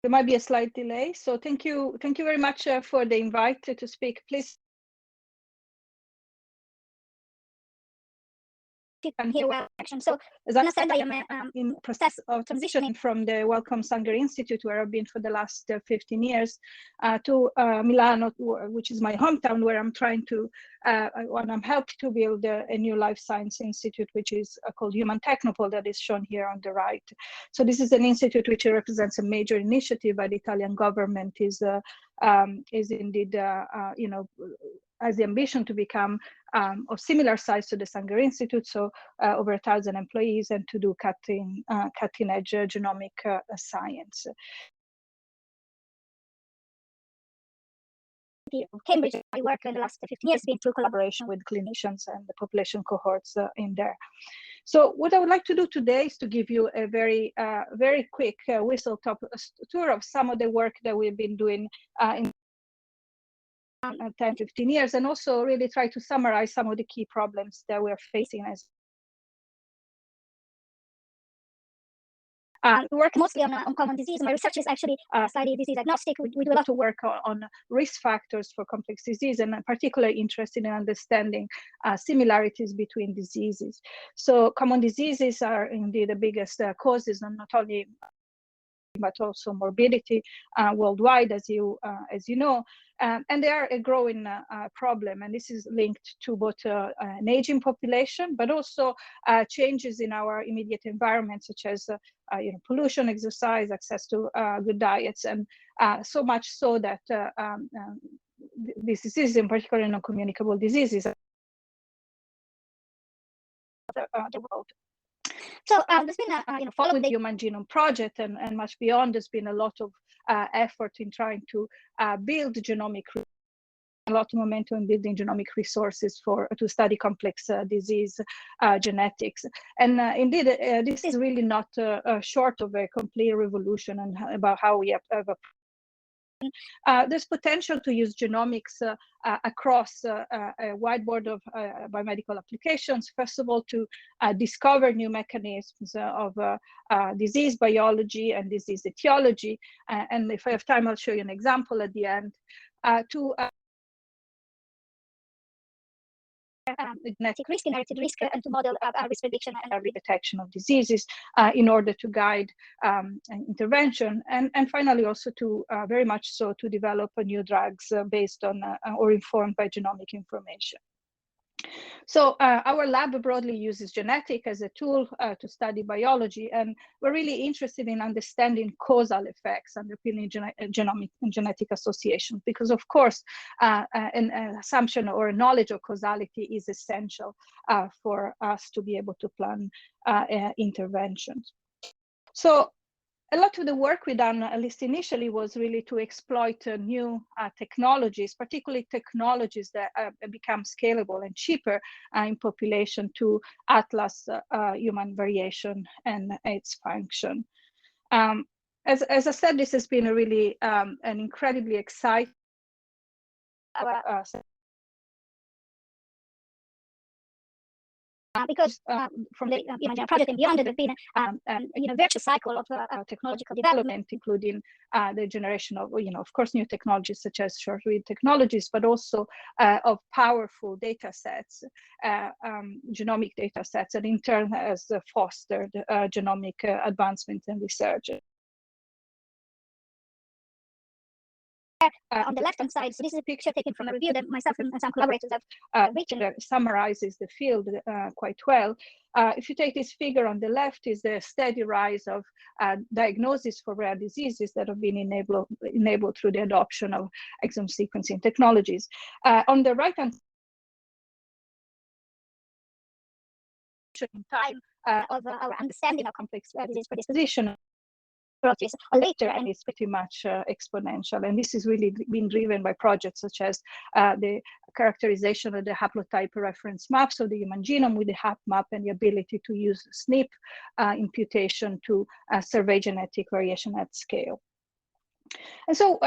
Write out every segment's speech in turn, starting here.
There might be a slight delay. So thank you very much for the invite to speak. Please. You can hear well. So as I said, I am in process of transitioning from the Wellcome Sanger Institute, where I've been for the last 15 years, to Milano, which is my hometown, where I'm trying to, I'm helping to build a new life science institute, which is called Human Technopole, that is shown here on the right. So this is an institute which represents a major initiative by the Italian government, is indeed, has the ambition to become of similar size to the Sanger Institute, so over 1,000 employees, and to do cutting-edge genomic science. Cambridge, I work in the last 15 years been through collaboration with clinicians and the population cohorts in there. So what I would like to do today is to give you a very quick whistle-stop tour of some of the work that we've been doing in 10, 15 years, and also really try to summarize some of the key problems that we're facing as we work mostly on common disease. My research is actually slightly disease agnostic. We do a lot of work on risk factors for complex disease, and I'm particularly interested in understanding similarities between diseases. So common diseases are indeed the biggest causes, and not only but also morbidity worldwide, as you know, and they are a growing problem. And this is linked to both an aging population, but also changes in our immediate environment, such as pollution, exercise, access to good diets, and so much so that these diseases, in particular non-communicable diseases, the world. So there's been, following the Human Genome Project and much beyond, there's been a lot of effort in trying to build genomic, a lot of momentum in building genomic resources to study complex disease genetics. And indeed, this is really not short of a complete revolution and about how we have there's potential to use genomics across a wide board of biomedical applications. First of all, to discover new mechanisms of disease biology and disease etiology. And if I have time, I'll show you an example at the end. To genetic risk, inherited risk, and to model risk prediction and early detection of diseases in order to guide intervention. And finally, also to very much so to develop new drugs based on or informed by genomic information. So our lab broadly uses genetic as a tool to study biology, and we're really interested in understanding causal effects underpinning genomic and genetic associations, because of course an assumption or a knowledge of causality is essential for us to be able to plan interventions. So a lot of the work we done, at least initially, was really to exploit new technologies, particularly technologies that become scalable and cheaper in population to atlas human variation and its function. As I said, this has been a really an incredibly exciting because from the Human Genome Project and beyond, there's been a virtuous cycle of technological development, including the generation of, of course, new technologies such as short-read technologies, but also of powerful data sets, genomic data sets, and in turn has fostered genomic advancement and research. On the left-hand side, so this is a picture taken from a review that myself and some collaborators have written that summarizes the field quite well. If you take this figure on the left, is the steady rise of diagnosis for rare diseases that have been enabled through the adoption of exome sequencing technologies. On the right-hand time of our understanding of complex rare disease predisposition approaches later, and it's pretty much exponential. And this is really being driven by projects such as the characterization of the haplotype reference maps of the human genome with the HapMap, and the ability to use SNP imputation to survey genetic variation at scale. And so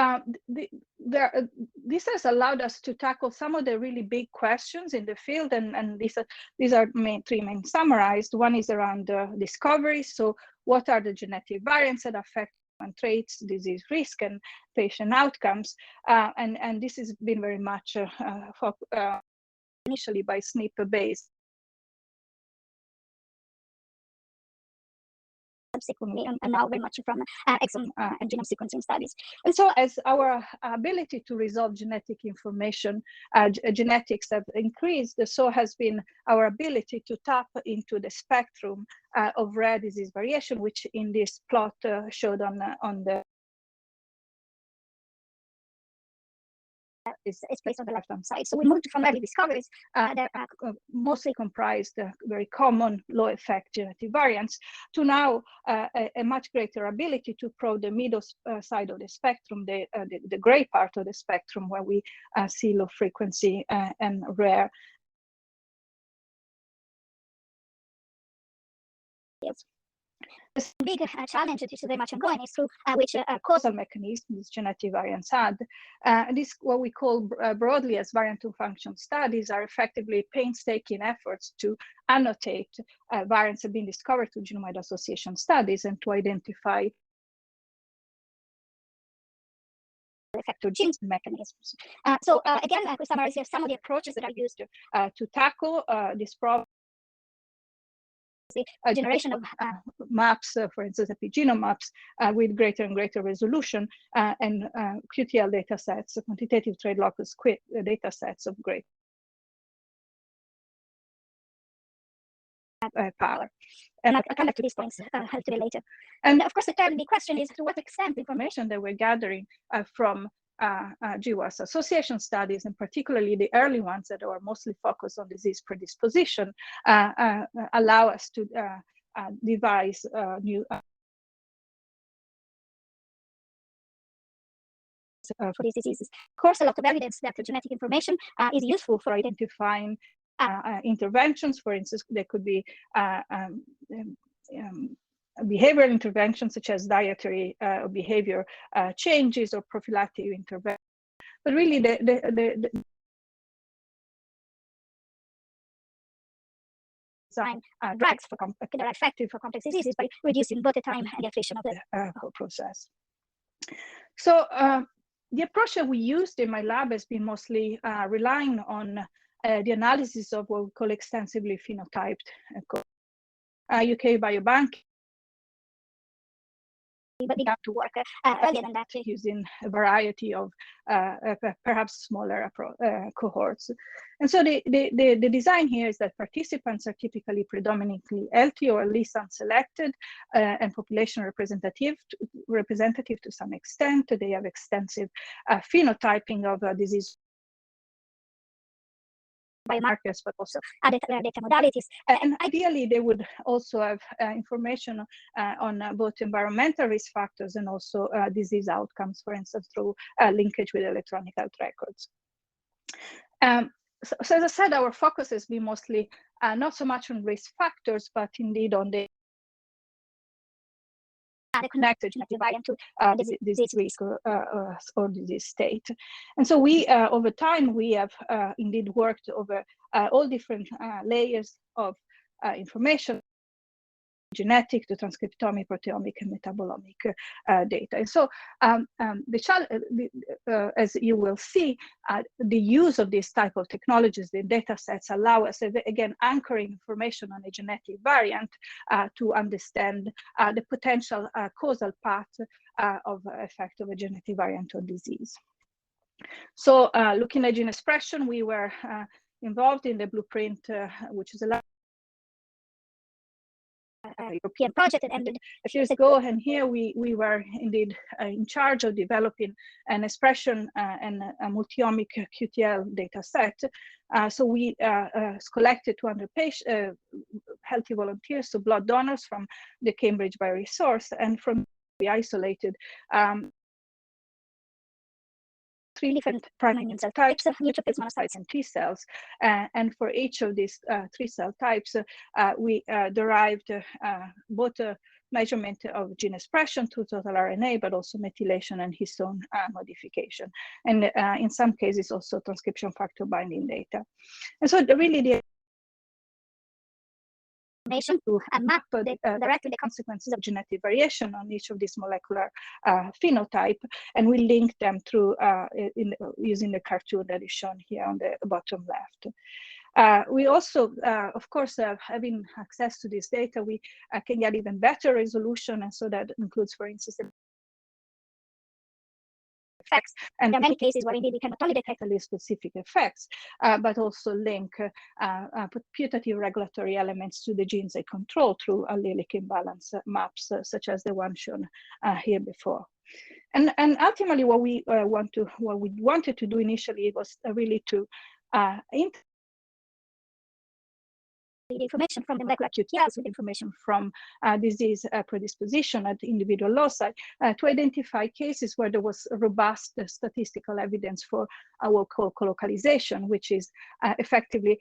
this has allowed us to tackle some of the really big questions in the field, and these are three main summarized. One is around discovery. So what are the genetic variants that affect traits, disease risk, and patient outcomes. And this has been very much initially by SNP-based. Subsequently, and now very much from exome and genome sequencing studies. And so as our ability to resolve genetic information, genetics have increased, so has been our ability to tap into the spectrum of rare disease variation, which in this plot showed on the is placed on the left-hand side. So we moved from early discoveries that mostly comprised very common low-effect genetic variants to now a much greater ability to probe the middle side of the spectrum, the gray part of the spectrum, where we see low frequency and rare. Yes. The big challenge that is very much ongoing is through which causal mechanisms these genetic variants had. This, what we call broadly as variant to function studies, are effectively painstaking efforts to annotate variants that have been discovered through genome association studies and to identify effector genes and mechanisms. Again, I could summarize here some of the approaches that are used to tackle this problem. A generation of maps, for instance, epigenome maps with greater and greater resolution and QTL data sets, quantitative trade locus data sets of great power. And I'll come back to these points a little bit later. And of course, the third big question is to what extent information that we're gathering from GWAS association studies, and particularly the early ones that are mostly focused on disease predisposition, allow us to devise new for these diseases. Of course, a lot of evidence that the genetic information is useful for identifying interventions. For instance, there could be behavioral interventions such as dietary or behavior changes or prophylactic intervention. But really, the design drugs that are effective for complex diseases by reducing both the time and the attrition of the whole process. So the approach that we used in my lab has been mostly relying on the analysis of what we call extensively phenotyped UK Biobank. But began to work earlier than that using a variety of perhaps smaller cohorts. And so the design here is that participants are typically predominantly healthy or at least unselected and population representative to some extent. They have extensive phenotyping of disease biomarkers, but also other data modalities. And ideally, they would also have information on both environmental risk factors and also disease outcomes, for instance, through linkage with electronic health records. So as I said, our focus has been mostly not so much on risk factors, but indeed on the connected genetic variant to disease risk or disease state. And so we, over time, we have indeed worked over all different layers of information, genetic to transcriptomic, proteomic, and metabolomic data. And so as you will see, the use of this type of technologies, the data sets, allow us, again, anchoring information on a genetic variant to understand the potential causal path of effect of a genetic variant on disease. So looking at gene expression, we were involved in the blueprint, which is a European project that ended a few years ago, and here we were indeed in charge of developing an expression and a multi-omic QTL data set. So we collected 200 healthy volunteers, so blood donors from the Cambridge bioresource, and from we isolated 3 different primary immune cell types, neutrophils, monocytes, and T cells. And for each of these 3 cell types, we derived both a measurement of gene expression through total RNA, but also methylation and histone modification. And in some cases, also transcription factor binding data. And so really information to map directly the consequences of genetic variation on each of these molecular phenotype, and we link them through using the cartoon that is shown here on the bottom left. We also, of course, having access to this data, we can get even better resolution, and so that includes, for instance, effects. And there are many cases where indeed we can not only detect allele-specific effects, but also link putative regulatory elements to the genes they control through allelic imbalance maps, such as the one shown here before. And ultimately, what we wanted to do initially was really to the information from the molecular QTLs with information from disease predisposition at individual loci to identify cases where there was robust statistical evidence for what we call colocalization, which is effectively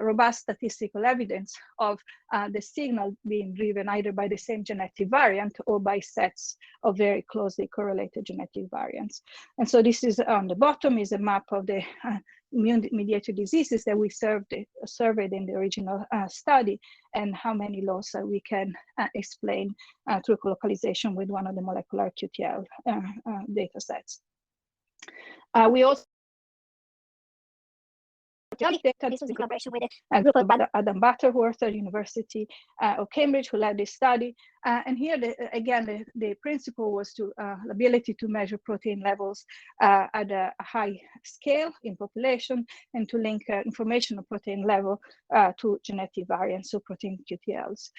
robust statistical evidence of the signal being driven either by the same genetic variant or by sets of very closely correlated genetic variants. And so this is on the bottom is a map of the immune-mediated diseases that we surveyed in the original study, and how many loci we can explain through colocalization with one of the molecular QTL data sets. We also data. This was in collaboration with a group of Adam Butterworth at University of Cambridge, who led this study. And here, again, the principle was to the ability to measure protein levels at a high scale in population, and to link information of protein level to genetic variants, so protein QTLs.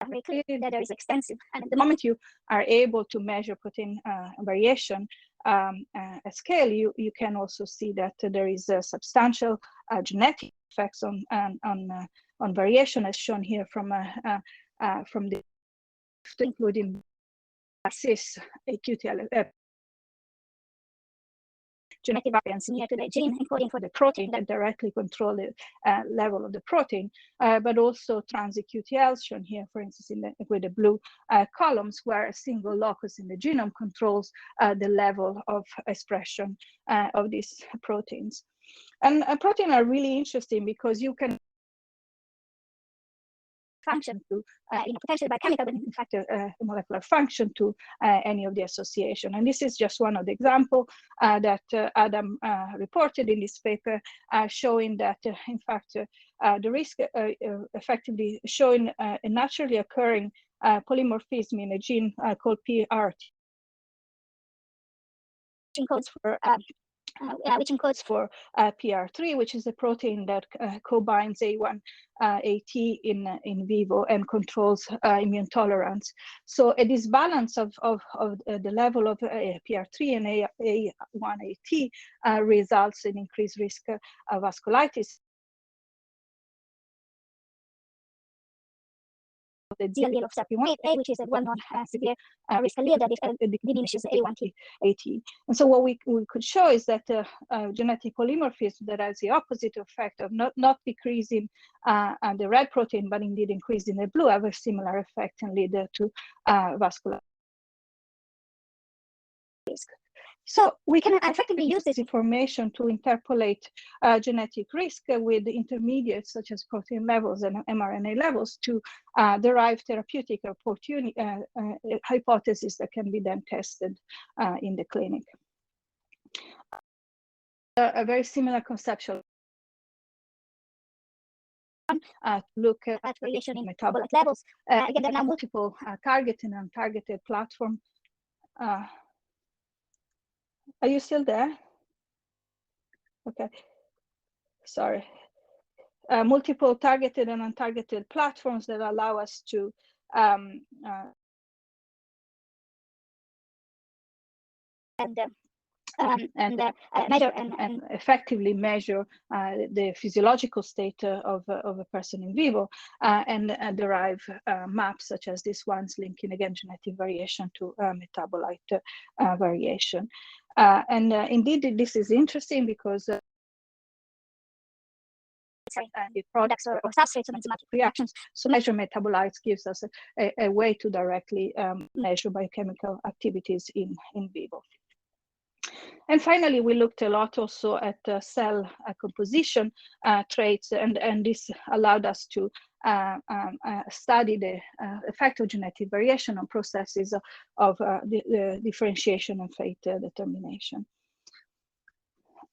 Very clearly that there is extensive, and at the moment you are able to measure protein variation at scale, you can also see that there is a substantial genetic effects on variation, as shown here from the including cis QTL genetic variants near to the gene encoding for the protein that directly control the level of the protein, but also transit QTLs shown here, for instance, with the blue columns, where a single locus in the genome controls the level of expression of these proteins. And proteins are really interesting because you can function to, potentially biochemical, but in fact a molecular function to any of the association. And this is just one of the examples that Adam reported in this paper, showing that in fact the risk effectively showing a naturally occurring polymorphism in a gene called PRT, which encodes for PR3, which is a protein that co-binds A1AT in vivo and controls immune tolerance. So a disbalance of the level of PR3 and A1AT results in increased risk of vasculitis. The allele of SERPIN1A, which is a well-known severe risk allele that diminishes A1AT. And so what we could show is that genetic polymorphism that has the opposite effect of not decreasing the red protein, but indeed increasing the blue, have a similar effect and lead to vascular risk. So we can effectively use this information to interpolate genetic risk with intermediates such as protein levels and mRNA levels to derive therapeutic opportunity hypotheses that can be then tested in the clinic. A very similar conceptual look at variation in metabolite levels. Again, there are now multiple targeted and untargeted platforms. Are you still there? Okay, sorry. Multiple targeted and untargeted platforms that allow us to measure and effectively measure the physiological state of a person in vivo, and derive maps such as these ones linking again genetic variation to metabolite variation. And indeed, this is interesting because the products or substrates of enzymatic reactions. So measure metabolites gives us a way to directly measure biochemical activities in vivo. And finally, we looked a lot also at cell composition traits, and this allowed us to study the effect of genetic variation on processes of the differentiation and fate determination.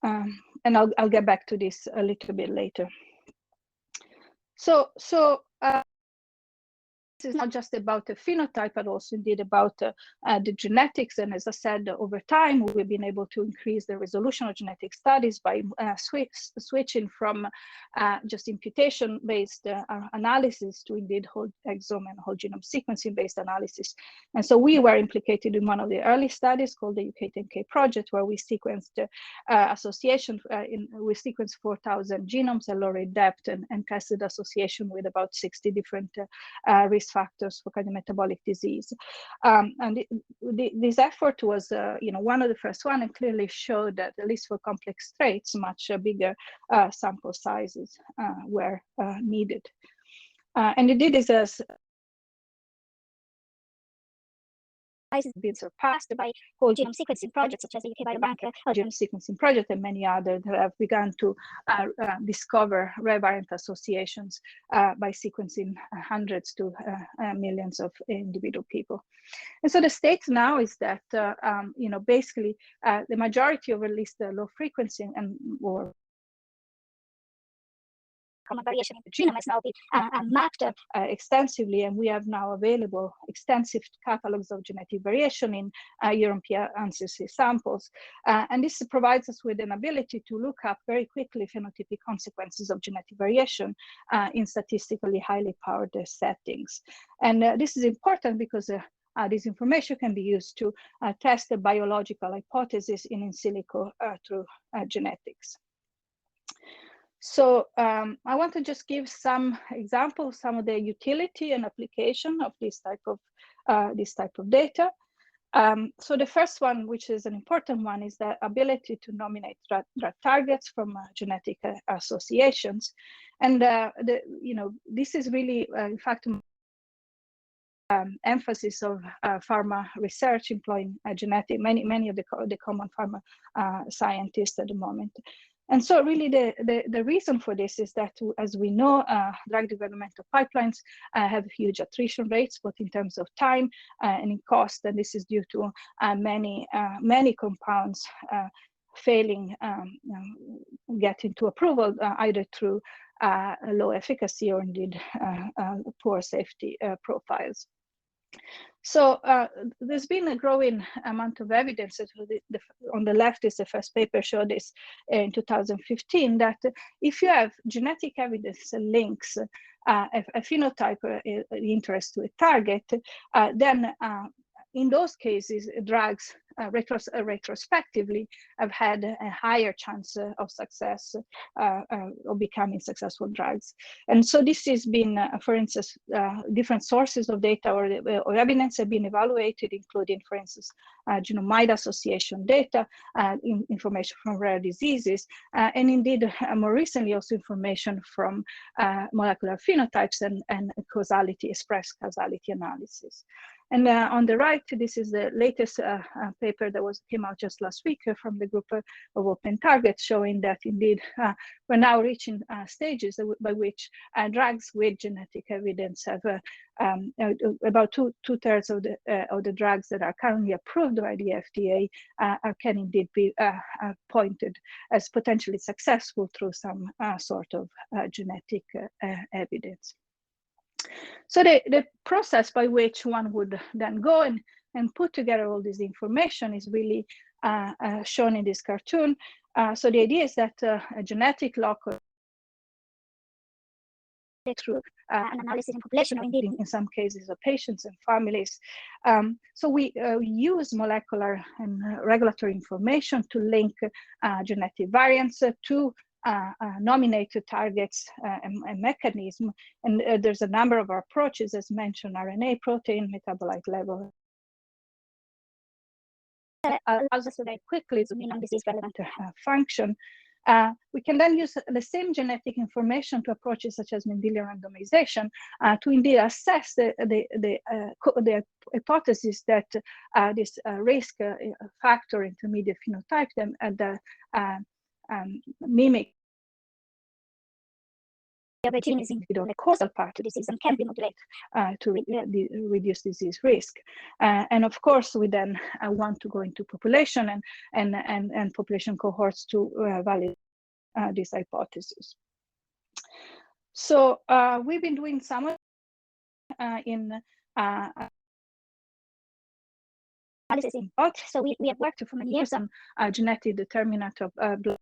And I'll get back to this a little bit later. So this is not just about the phenotype, but also indeed about the genetics. And as I said, over time, we've been able to increase the resolution of genetic studies by switching from just imputation-based analysis to indeed whole exome and whole genome sequencing-based analysis. And so we were implicated in one of the early studies called the UK10K project, where we sequenced association, we sequenced 4,000 genomes at low rate depth and tested association with about 60 different risk factors for cardiometabolic disease. And this effort was one of the first one, and clearly showed that at least for complex traits, much bigger sample sizes were needed. And it did this as has been surpassed by whole genome sequencing projects such as the UK Biobank whole genome sequencing project and many others that have begun to discover rare variant associations by sequencing hundreds to millions of individual people. And so the state now is that basically the majority of at least the low frequency and or common variation in the genome has now been mapped extensively, and we have now available extensive catalogs of genetic variation in European ancestry samples. And this provides us with an ability to look up very quickly phenotypic consequences of genetic variation in statistically highly powered settings. And this is important because this information can be used to test the biological hypothesis in silico through genetics. So I want to just give some examples, some of the utility and application of this type of data. So the first one, which is an important one, is the ability to nominate drug targets from genetic associations, and this is really, in fact, emphasis of pharma research employing genetic many of the common pharma scientists at the moment. And so really the reason for this is that, as we know, drug developmental pipelines have huge attrition rates, both in terms of time and in cost. And this is due to many compounds failing getting to approval either through low efficacy or indeed poor safety profiles. So there's been a growing amount of evidence. On the left is the first paper showed this in 2015, that if you have genetic evidence links a phenotype interest to a target, then in those cases, drugs retrospectively have had a higher chance of success of becoming successful drugs. And so this has been, for instance, different sources of data or evidence have been evaluated, including, for instance, genome-wide association data, information from rare diseases, and indeed more recently also information from molecular phenotypes and causality, express causality analysis. And on the right, this is the latest paper that came out just last week from the group of open targets, showing that indeed we're now reaching stages by which drugs with genetic evidence have about two-thirds of the drugs that are currently approved by the FDA can indeed be pointed as potentially successful through some sort of genetic evidence. So the process by which one would then go and put together all this information is really shown in this cartoon. So the idea is that a genetic lock through an analysis in population, or indeed in some cases of patients and families. So we use molecular and regulatory information to link genetic variants to nominate targets and mechanism. And there's a number of approaches, as mentioned: RNA, protein, metabolite level. Allows us to very quickly zoom in on disease relevant function. We can then use the same genetic information to approaches such as Mendelian randomization to indeed assess the hypothesis that this risk factor intermediate phenotype them and mimic of a gene is individual, the causal part of disease and can be modulated to reduce disease risk. And of course, we then want to go into population and population cohorts to validate this hypothesis. So we've been doing some in analysis in blood. So we have worked for many years on genetic determinant of blood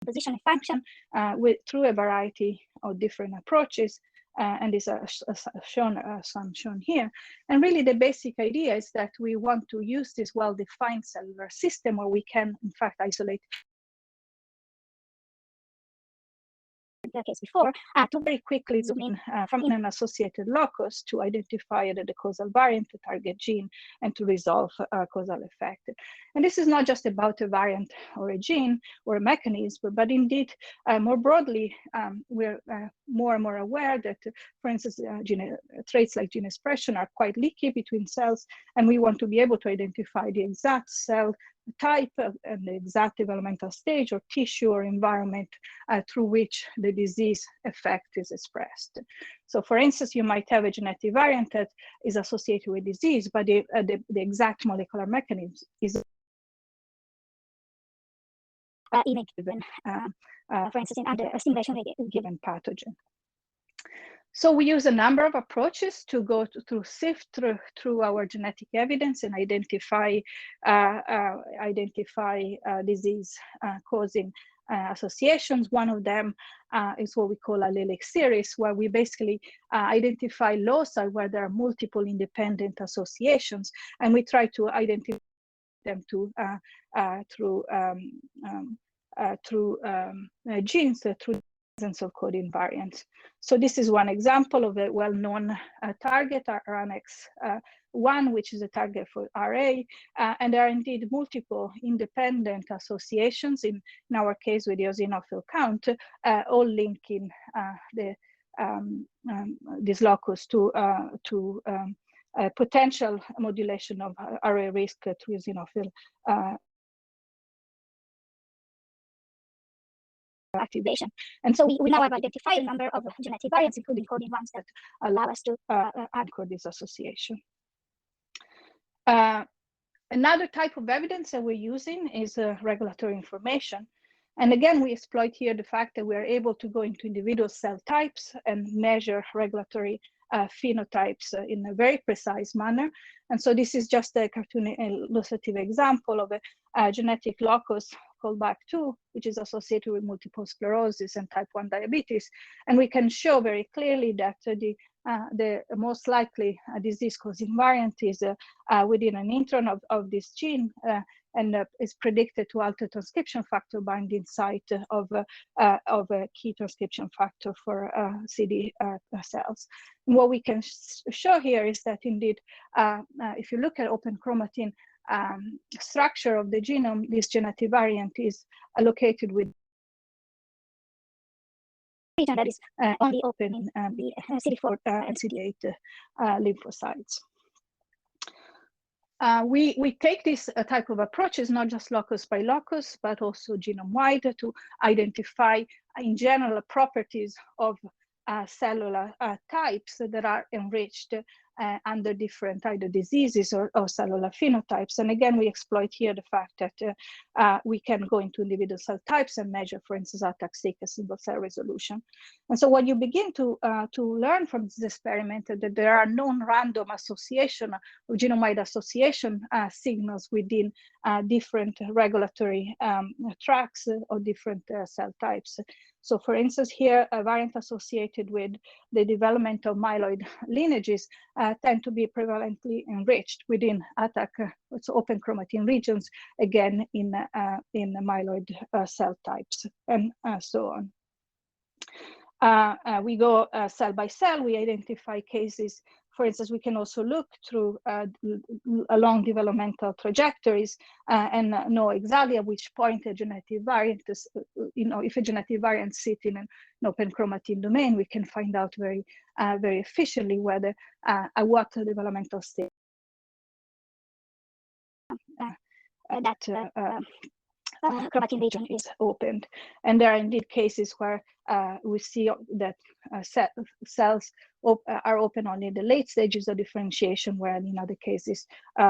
position and function through a variety of different approaches, and these are some shown here. And really the basic idea is that we want to use this well-defined cellular system where we can in fact isolate the case before, to very quickly zoom in from an associated locus to identify the causal variant, the target gene, and to resolve causal effect. And this is not just about a variant or a gene or a mechanism, but indeed more broadly, we're more and more aware that, for instance, traits like gene expression are quite leaky between cells, and we want to be able to identify the exact cell type and the exact developmental stage or tissue or environment through which the disease effect is expressed. So for instance, you might have a genetic variant that is associated with disease, but the exact molecular mechanism is in a given, for instance, under a stimulation of a given pathogen. So we use a number of approaches to go sift through our genetic evidence and identify disease causing associations. One of them is what we call allelic series, where we basically identify loci where there are multiple independent associations, and we try to identify them through genes, through presence of coding variants. So this is one example of a well-known target, RNX1, which is a target for RA, and there are indeed multiple independent associations, in our case with the eosinophil count, all linking this locus to potential modulation of RA risk through eosinophil activation. And so we now have identified a number of genetic variants, including coding ones that allow us to anchor this association. Another type of evidence that we're using is regulatory information. And again, we exploit here the fact that we are able to go into individual cell types and measure regulatory phenotypes in a very precise manner. And so this is just a cartoon illustrative example of a genetic locus called BAC2, which is associated with multiple sclerosis and type 1 diabetes. And we can show very clearly that the most likely disease-causing variant is within an intron of this gene, and is predicted to alter transcription factor binding site of a key transcription factor for CD cells. And what we can show here is that indeed, if you look at open chromatin structure of the genome, this genetic variant is located with region that is only open in the CD4 and CD8 lymphocytes. We take this type of approaches, not just locus by locus, but also genome-wide, to identify in general properties of cellular types that are enriched under different either diseases or cellular phenotypes. And again, we exploit here the fact that we can go into individual cell types and measure, for instance, ATAC-seq single cell resolution. And so what you begin to learn from this experiment is that there are non-random association or genome-wide association signals within different regulatory tracks or different cell types. So for instance, here, a variant associated with the development of myeloid lineages tend to be prevalently enriched within ATAC, so open chromatin regions, again, in the myeloid cell types, and so on. We go cell by cell, we identify cases for instance, we can also look through along developmental trajectories and know exactly at which point a genetic variant is, if a genetic variant sits in an open chromatin domain, we can find out very efficiently whether at what developmental stage that chromatin region is opened. And there are indeed cases where we see that cells are open only in the late stages of differentiation, where in other cases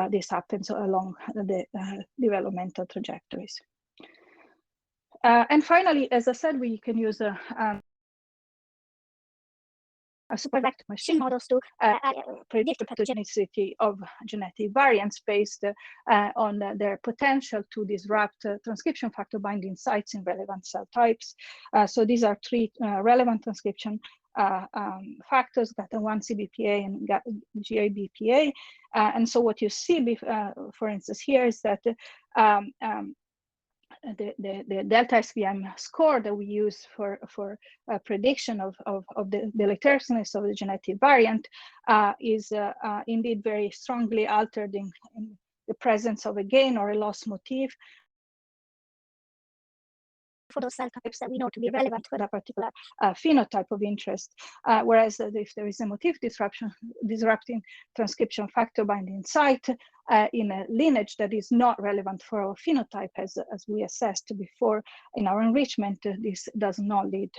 this happens along the developmental trajectories. And finally, as I said, we can use a supervector machine models to predict the pathogenicity of genetic variants based on their potential to disrupt transcription factor binding sites in relevant cell types. So these are three relevant transcription factors, GATA1 CBPA and GABPA. And so what you see, for instance, here is that the delta SVM score that we use for prediction of the deleteriousness of the genetic variant is indeed very strongly altered in the presence of a gain or a loss motif for those cell types that we know to be relevant to a particular phenotype of interest. Whereas if there is a motif disrupting transcription factor binding site in a lineage that is not relevant for our phenotype, as we assessed before in our enrichment, this does not lead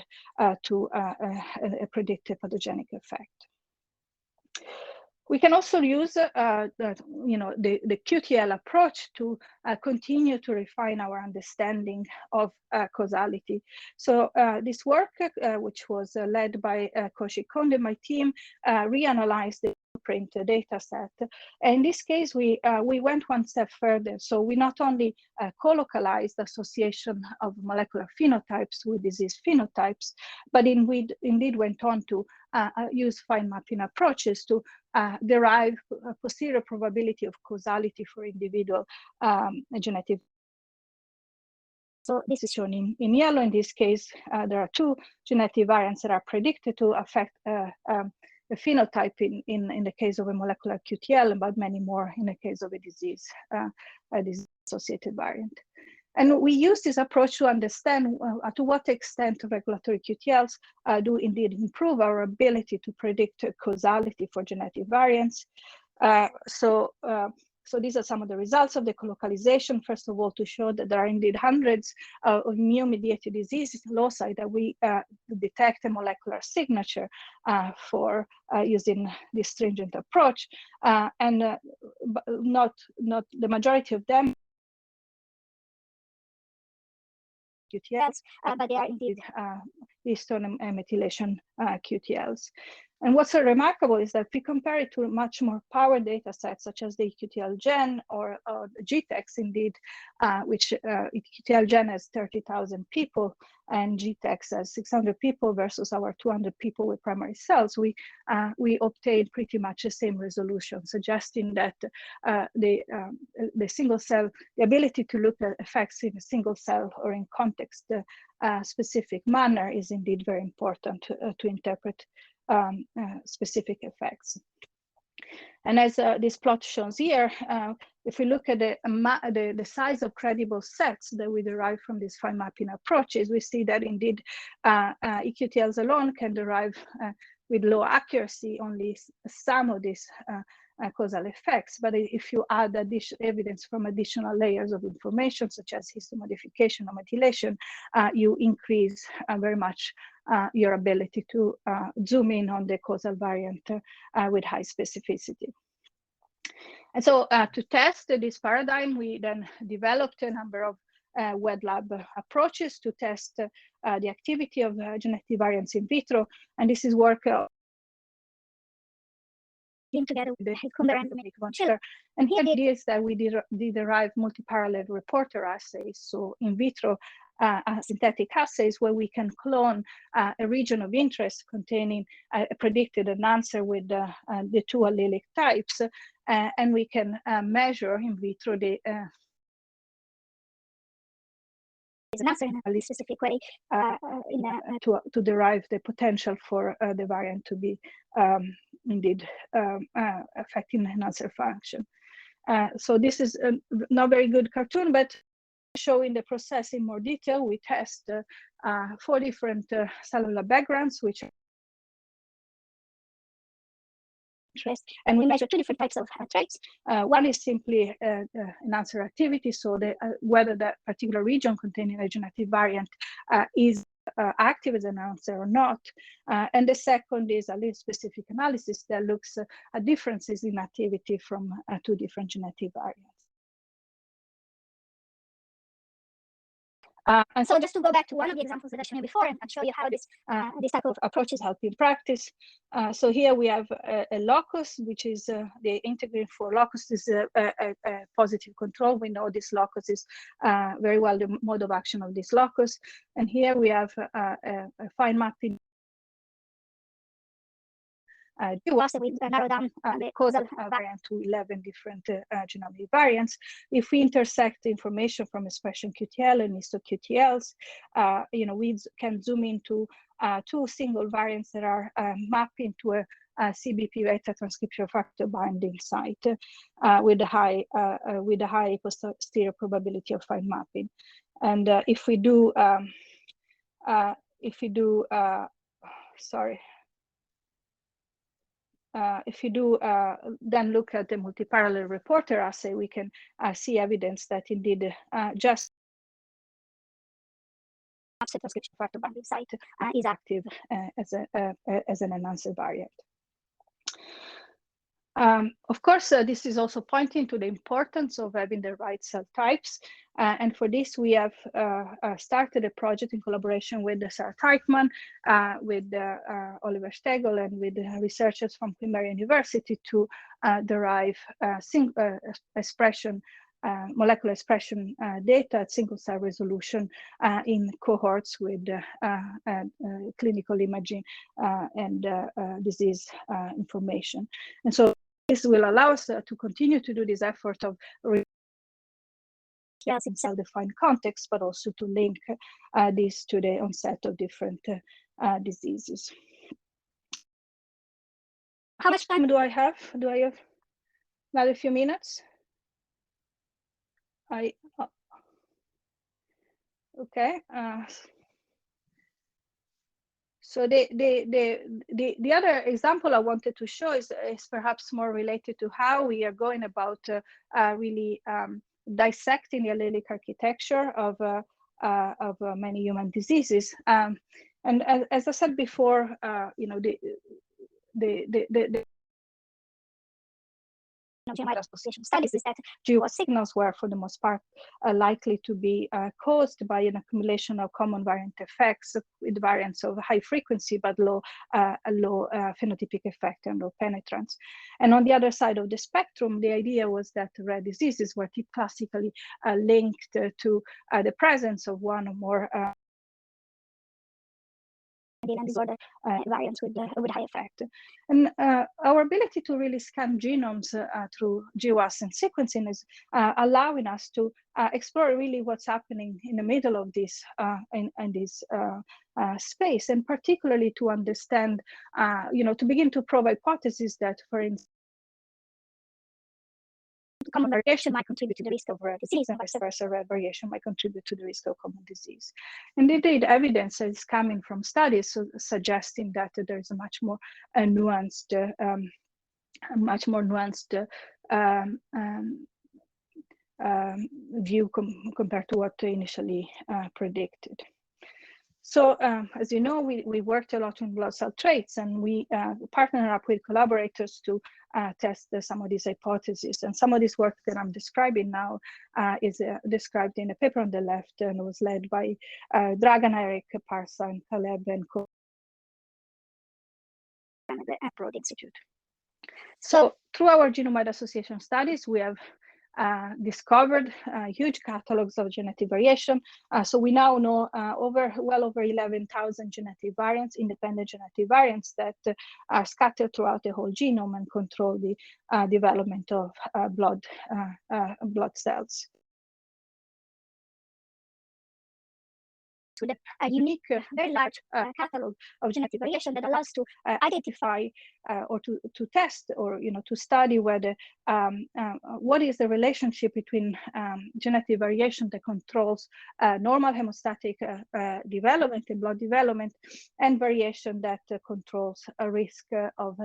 to a predicted pathogenic effect. We can also use the QTL approach to continue to refine our understanding of causality. So this work, which was led by Kaushik Konde, my team, reanalyzed the print data set. And in this case, we went one step further. So we not only co-localized association of molecular phenotypes with disease phenotypes, but indeed went on to use fine mapping approaches to derive a posterior probability of causality for individual genetic. So this is shown in yellow. In this case, there are two genetic variants that are predicted to affect the phenotype in the case of a molecular QTL, but many more in the case of a disease-associated variant. And we use this approach to understand to what extent regulatory QTLs do indeed improve our ability to predict causality for genetic variants. So these are some of the results of the colocalization. First of all, to show that there are indeed hundreds of immune-mediated diseases loci that we detect a molecular signature for using this stringent approach, and not the majority of them QTLs, but they are indeed histone methylation QTLs. And what's so remarkable is that if we compare it to much more powered data sets, such as the QTL Gen or the GTEx, indeed, which QTL Gen has 30,000 people and GTEx has 600 people versus our 200 people with primary cells, we obtain pretty much the same resolution, suggesting that the single cell, the ability to look at effects in a single cell or in context specific manner is indeed very important to interpret specific effects. And as this plot shows here, if we look at the size of credible sets that we derive from these fine mapping approaches, we see that indeed EQTLs alone can derive with low accuracy only some of these causal effects. But if you add evidence from additional layers of information, such as histomodification or methylation, you increase very much your ability to zoom in on the causal variant with high specificity. And so to test this paradigm, we then developed a number of wet lab approaches to test the activity of genetic variants in vitro. And this is work together with the Kumber and Dominic von Schiller. And here it is that we derive multi-parallel reporter assays, so in vitro synthetic assays where we can clone a region of interest containing a predicted an answer with the two allelic types, and we can measure in vitro the an answer in a specific way to derive the potential for the variant to be indeed affecting enhancer function. So this is a not very good cartoon, but showing the process in more detail. We test 4 different cellular backgrounds, which and we measure 2 different types of traits. One is simply enhancer activity, so whether that particular region containing a genetic variant is active as an enhancer or not. And the second is a allele-specific analysis that looks at differences in activity from 2 different genetic variants. And so just to go back to one of the examples that I showed you before and show you how this type of approaches help in practice. So here we have a locus, which is the integrin for locus is a positive control. We know this locus is very well the mode of action of this locus. And here we have a fine mapping. So we narrow down the causal variant to 11 different genomic variants. If we intersect information from expression QTL and histo-QTLs, we can zoom into 2 single variants that are mapped into a CBP beta transcription factor binding site with a high posterior probability of fine mapping. And if we do then look at the multi-parallel reporter assay, we can see evidence that indeed just transcription factor binding site is active as an enhancer variant. Of course, this is also pointing to the importance of having the right cell types. And for this, we have started a project in collaboration with Sarah Teichmann, with Oliver Stegel, and with researchers from Queen Mary University to derive molecular expression data at single cell resolution in cohorts with clinical imaging and disease information. And so this will allow us to continue to do this effort of in cell-defined context, but also to link this to the onset of different diseases. How much time do I have? Do I have another few minutes? Okay. So the other example I wanted to show is perhaps more related to how we are going about really dissecting the allelic architecture of many human diseases. And as I said before, the genomic association studies is that GWAS signals were, for the most part, likely to be caused by an accumulation of common variant effects with variants of high frequency but low phenotypic effect and low penetrance. And on the other side of the spectrum, the idea was that rare diseases were classically linked to the presence of one or more disorder variants with high effect. And our ability to really scan genomes through GWAS and sequencing is allowing us to explore really what's happening in the middle of this in this space, and particularly to understand, to begin to probe hypotheses that, for instance, common variation might contribute to the risk of rare disease, and vice versa, rare variation might contribute to the risk of common disease. And indeed, evidence is coming from studies suggesting that there's a much more nuanced view compared to what initially predicted. So as you know, we worked a lot on blood cell traits, and we partnered up with collaborators to test some of these hypotheses. And some of this work that I'm describing now is described in a paper on the left, and was led by Dragan, Eric, Parsa, and Caleb, and the Broad Institute. So through our genome-wide association studies, we have discovered huge catalogs of genetic variation. So we now know well over 11,000 genetic variants, independent genetic variants that are scattered throughout the whole genome and control the development of blood cells. with a unique, very large catalog of genetic variation that allows to identify or to test or to study whether what is the relationship between genetic variation that controls normal hemostatic development and blood development and variation that controls a risk of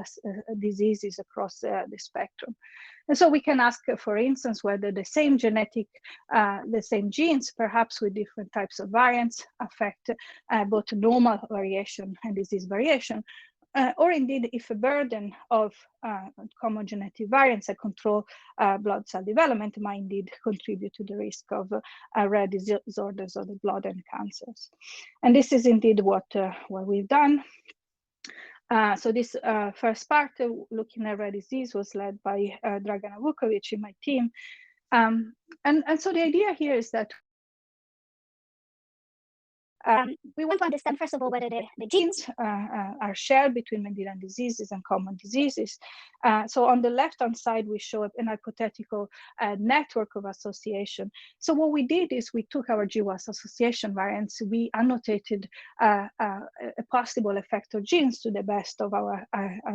diseases across the spectrum. And so we can ask, for instance, whether the same the same genes, perhaps with different types of variants, affect both normal variation and disease variation, or indeed if a burden of common genetic variants that control blood cell development might indeed contribute to the risk of rare disorders of the blood and cancers. And this is indeed what we've done. So this first part, looking at rare disease, was led by Dragana Vukovic in my team. And so the idea here is that we want to understand, first of all, whether the genes are shared between Mendelian diseases and common diseases. So on the left-hand side, we show an hypothetical network of association. So what we did is we took our GWAS association variants, we annotated a possible effect of genes to the best of our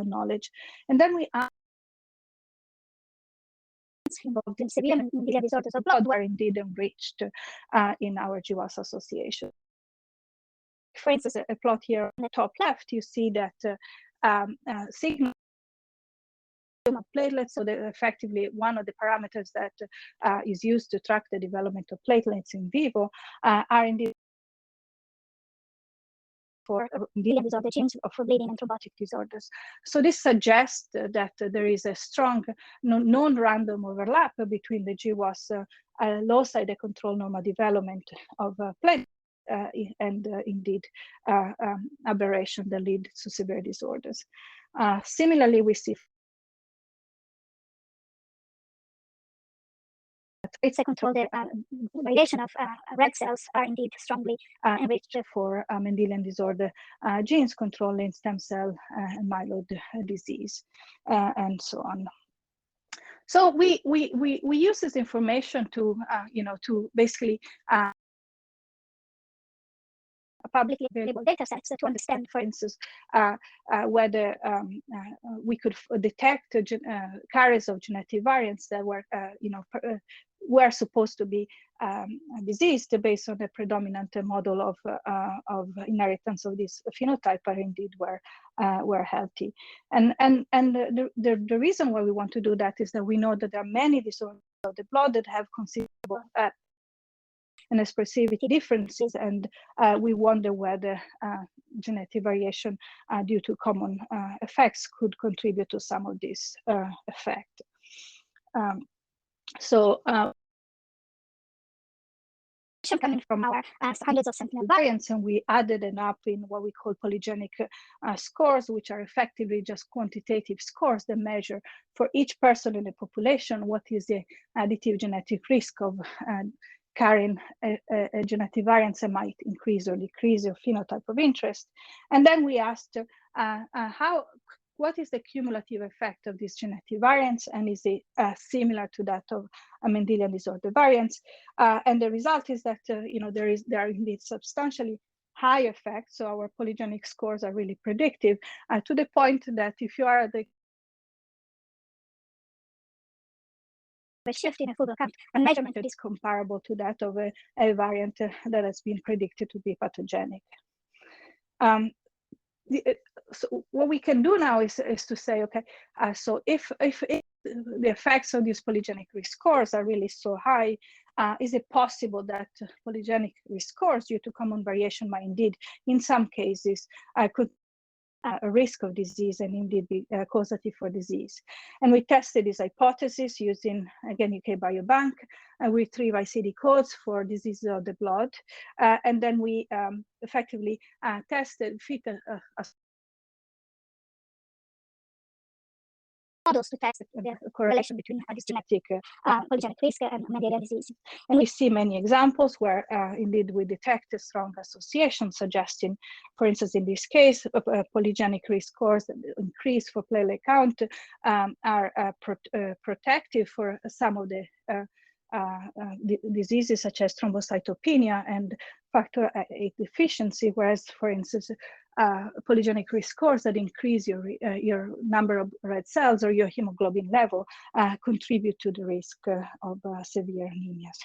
knowledge. And then we involved in severe Mendelian disorders of blood were indeed enriched in our GWAS association. For instance, a plot here on the top left, you see that signal of platelets, so that effectively one of the parameters that is used to track the development of platelets in vivo are indeed for Mendelian disorder genes or for bleeding and thrombotic disorders. So this suggests that there is a strong non-random overlap between the GWAS loci that control normal development of platelets and indeed aberration that lead to severe disorders. Similarly, we see traits that control the variation of red cells are indeed strongly enriched for Mendelian disorder genes controlling stem cell and myeloid disease and so on. So we use this information to to basically publicly available data sets to understand, for instance, whether we could detect carriers of genetic variants that were, were supposed to be diseased based on the predominant model of inheritance of this phenotype, but indeed were healthy. And the reason why we want to do that is that we know that there are many disorders of the blood that have considerable and expressivity differences, and we wonder whether genetic variation due to common effects could contribute to some of this effect. Coming from our hundreds of sentinel variants, and we added them up in what we call polygenic scores, which are effectively just quantitative scores that measure for each person in the population what is the additive genetic risk of carrying a genetic variant that might increase or decrease your phenotype of interest. And then we asked what is the cumulative effect of these genetic variants, and is it similar to that of Mendelian disorder variants? And the result is that there are indeed substantially high effects. So our polygenic scores are really predictive to the point that if you are the shift in a full count, a measurement that is comparable to that of a variant that has been predicted to be pathogenic. So what we can do now is to say, okay, so if the effects of these polygenic risk scores are really so high, is it possible that polygenic risk scores due to common variation might indeed, in some cases, could a risk of disease and indeed be causative for disease? And we tested this hypothesis using, again, UK Biobank, and we retrieved ICD codes for diseases of the blood. And then we effectively fit a models to test the correlation between this genetic polygenic risk and Mendelian disease. And we see many examples where indeed we detect a strong association, suggesting, for instance, in this case, polygenic risk scores increase for platelet count are protective for some of the diseases such as thrombocytopenia and factor VIII deficiency, whereas, for instance, polygenic risk scores that increase your number of red cells or your hemoglobin level contribute to the risk of severe anemias.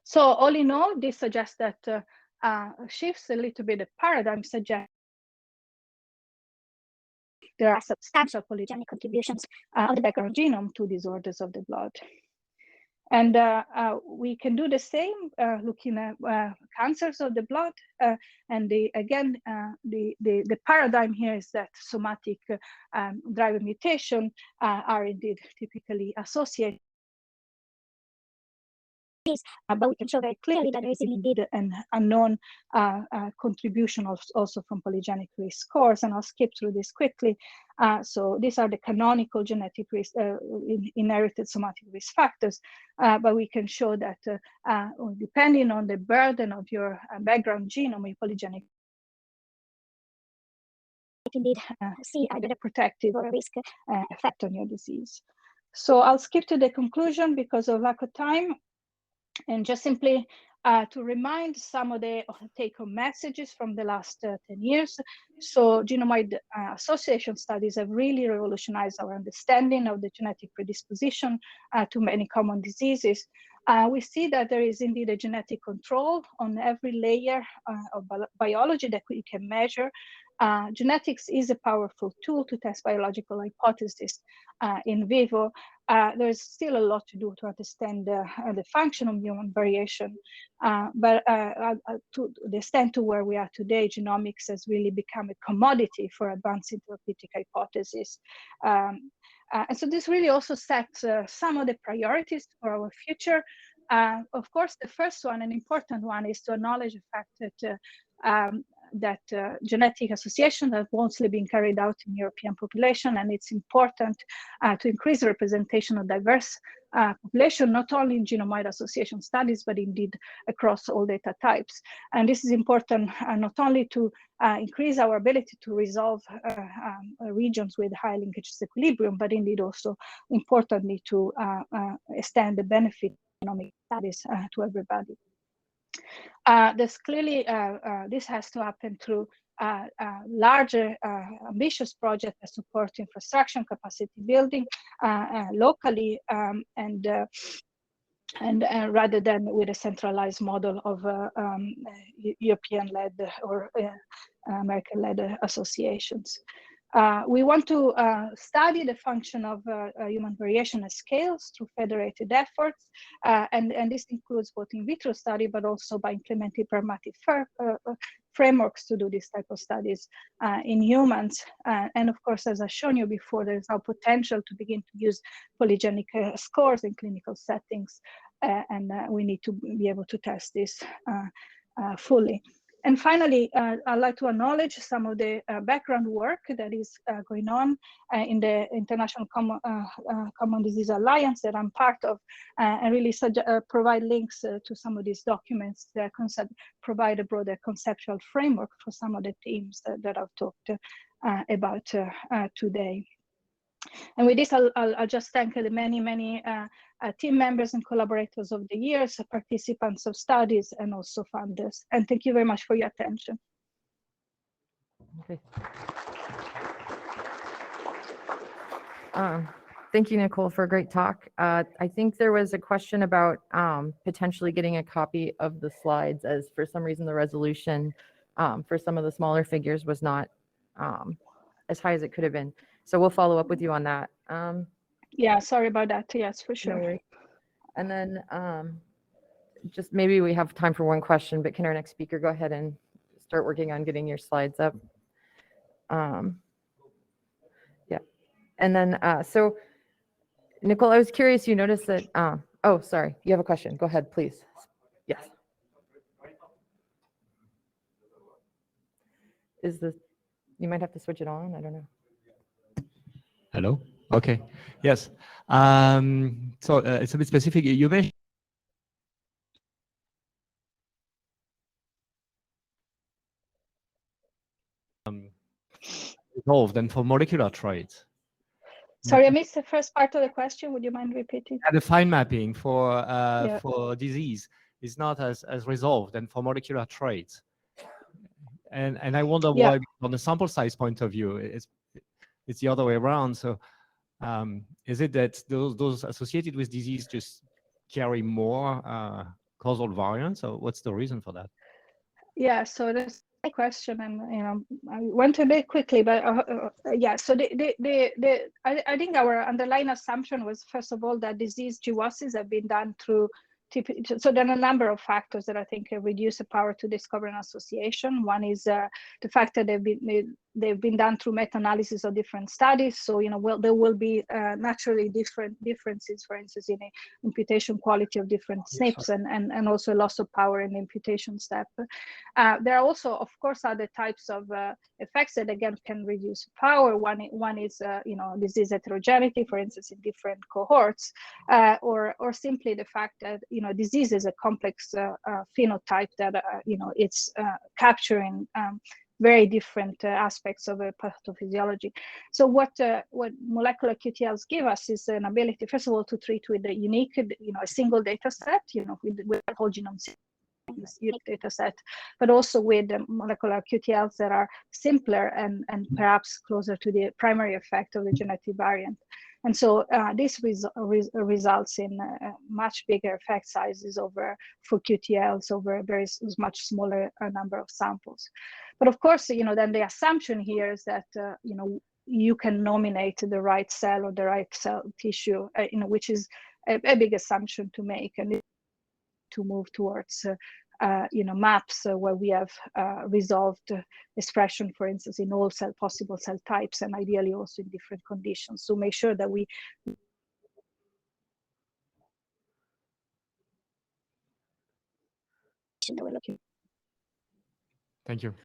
So all in all, this suggests that shifts a little bit the paradigm, suggest there are substantial polygenic contributions of the background genome to disorders of the blood. And we can do the same looking at cancers of the blood. And again, the paradigm here is that somatic driver mutation are indeed typically associated. But we can show very clearly that there is indeed an unknown contribution also from polygenic risk scores, and I'll skip through this quickly. So these are the canonical genetic risk, inherited somatic risk factors, but we can show that depending on the burden of your background genome, your polygenic indeed see either a protective or a risk effect on your disease. So I'll skip to the conclusion because of lack of time. And just simply to remind some of the take-home messages from the last 10 years. So genome-wide association studies have really revolutionized our understanding of the genetic predisposition to many common diseases. We see that there is indeed a genetic control on every layer of biology that we can measure. Genetics is a powerful tool to test biological hypotheses in vivo. There's still a lot to do to understand the function of human variation, but to the extent to where we are today, genomics has really become a commodity for advancing therapeutic hypotheses. And so this really also sets some of the priorities for our future. Of course, the first one, an important one, is to acknowledge the fact that genetic association have mostly been carried out in European population, and it's important to increase representation of diverse population, not only in genome-wide association studies, but indeed across all data types. And this is important not only to increase our ability to resolve regions with high linkage disequilibrium, but indeed also importantly to extend the benefit of genomic studies to everybody. There's clearly, this has to happen through larger, ambitious projects that support infrastructure and capacity building locally, and rather than with a centralized model of European-led or American-led associations. We want to study the function of human variation at scales through federated efforts, and this includes both in vitro study, but also by implementing pragmatic frameworks to do this type of studies in humans. And of course, as I've shown you before, there's now potential to begin to use polygenic scores in clinical settings, and we need to be able to test this fully. And finally, I'd like to acknowledge some of the background work that is going on in the International Common Disease Alliance that I'm part of, and really provide links to some of these documents that provide a broader conceptual framework for some of the themes that I've talked about today. And with this, I'll just thank the many team members and collaborators of the years, participants of studies, and also funders. And thank you very much for your attention. Okay. Thank you, Nicole, for a great talk. I think there was a question about potentially getting a copy of the slides, as for some reason the resolution for some of the smaller figures was not as high as it could have been. So we'll follow up with you on that. Yeah, sorry about that. Yes, for sure. No worries. And then just maybe we have time for one question, but can our next speaker go ahead and start working on getting your slides up? Yeah. And then, so Nicole, I was curious, you noticed that, oh, sorry, you have a question. Go ahead, please. Yes. Is this, you might have to switch it on, I don't know. Hello? Okay. Yes. So it's a bit specific. You mentioned evolved and for molecular traits. Sorry, I missed the first part of the question. Would you mind repeating? And the fine mapping for disease is not as resolved and for molecular traits. And I wonder why, on the sample size point of view, it's the other way around. So is it that those associated with disease just carry more causal variants, or what's the reason for that? Yeah, so that's a question, and I went a bit quickly, but yeah. So I think our underlying assumption was, first of all, that disease GWASs have been done through. So there are a number of factors that I think reduce the power to discover an association. One is the fact that they've been done through meta-analysis of different studies. So there will be naturally differences, for instance, in the imputation quality of different SNPs, and also loss of power in the imputation step. There are also, of course, other types of effects that again can reduce power. One is disease heterogeneity, for instance, in different cohorts, or simply the fact that disease is a complex phenotype that it's capturing very different aspects of a pathophysiology. So what molecular QTLs give us is an ability, first of all, to treat with a unique, a single data set, with whole genome unique data set, but also with molecular QTLs that are simpler and perhaps closer to the primary effect of the genetic variant. And so this results in much bigger effect sizes for QTLs over a very much smaller number of samples. But of course, then the assumption here is that you can nominate the right cell or the right cell tissue, which is a big assumption to make, and to move towards maps where we have resolved expression, for instance, in all possible cell types, and ideally also in different conditions, to make sure that we Thank you.